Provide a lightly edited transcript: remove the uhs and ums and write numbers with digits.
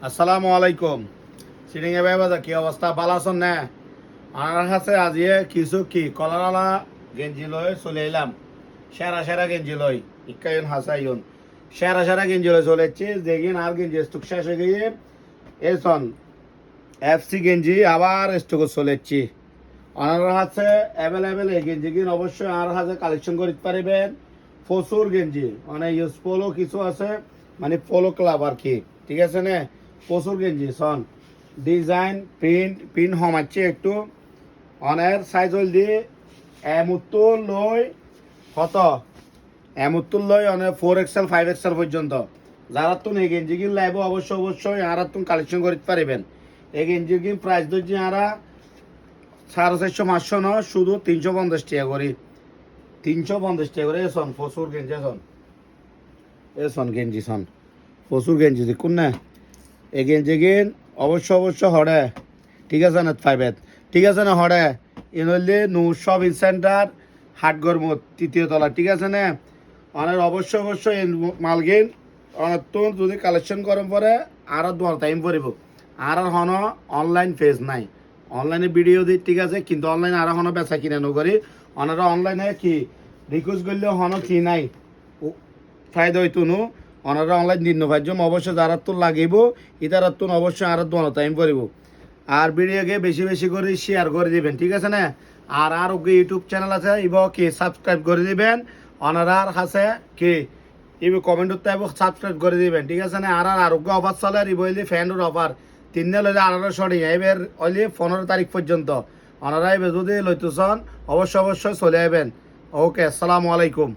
আসসালামু আলাইকুম। সিরিঙ্গে ভাই বাজা কি অবস্থা, ভালো আছেন না? আমার কাছে আজিয়ে কিছু কি কলারালা গেঞ্জি লই চলে এলাম। সেরা সেরা গেঞ্জি লই ইকায়ন হাসাইন সেরা সেরা গেঞ্জি লই চলেছি। দেখিন আর গেঞ্জি স্টক শেষ হয়ে গিয়ে এসন এফসি গেঞ্জি আবার স্টক চলেছি। আমার কাছে অ্যাভেলেবেল এই গেঞ্জি কিন অবশ্যই আর হাতে কালেকশন করতে পারবেন। প্রচুর গেঞ্জি মানে ইউজফুলও কিছু আছে, মানে পোলো ক্লাব আর কি, ঠিক আছে না? প্রচুর গেঞ্জি সন ডিজাইন প্রিন্ট হমাচ্ছে একটু অনের সাইজ হল দিয়ে এমুত্তুল লই কত এমুত্তুল লই অনেক 4XL 5XL পর্যন্ত। যারা তুমি এই গেঞ্জি কিন লাইব অবশ্যই আর তুমি কালেকশন করতে পারবেন। এই গেঞ্জি কিন প্রাইস ধরছি আরা 450-500 ন, শুধু 350 টাকা করে। 350 টাকা করে এসন প্রচুর গেঞ্জি এসন গেঞ্জি সন প্রচুর গেঞ্জি দেখুন না। এই গেঞ্জি কিন অবশ্য হরে, ঠিক আছে না? ফাইভেত ঠিক আছে না? হরে এনলি নূর শপিং সেন্টার হাটগড়মত 3য় তলা, ঠিক আছে না? অনেক অবশ্যই এই মালগিন অনেক যদি কালেকশন করেন পরে আর দোয়ার টাইম পড়ব। আর হন অনলাইন পেজ নাই, অনলাইনে ভিডিও দিই, ঠিক আছে, কিন্তু অনলাইনে আর হন বেচা কিনা নকরি। ওনারা অনলাইনে কি রিকোয়েস্ট করলে হন কি নাই ফায়দা হইতো নো। ওনারা অনলাইন দিন পাইজম অবশ্য যারা তো লাগিব ইতার তো অবশ্যই আর দোনো টাইম পড়ব। আর ভিডিওকে বেশি করে শেয়ার করে দিবেন, ঠিক আছে না? আর ইউটিউব চ্যানেল আছে ইব কি সাবস্ক্রাইব করে দিবেন। ওনারার কাছে কি ইব কমেন্টতে সাবস্ক্রাইব করে দিবেন, ঠিক আছে না? আর আরোগ্য অফার চলে আর ইবলি ফ্যান্ডের অফার 3 দিন লইলে 1800 এবার ওইলি 15 তারিখ পর্যন্ত। ওনারা যদি লইতেছন অবশ্যই চলে আসবেন। ওকে, আসসালামু আলাইকুম।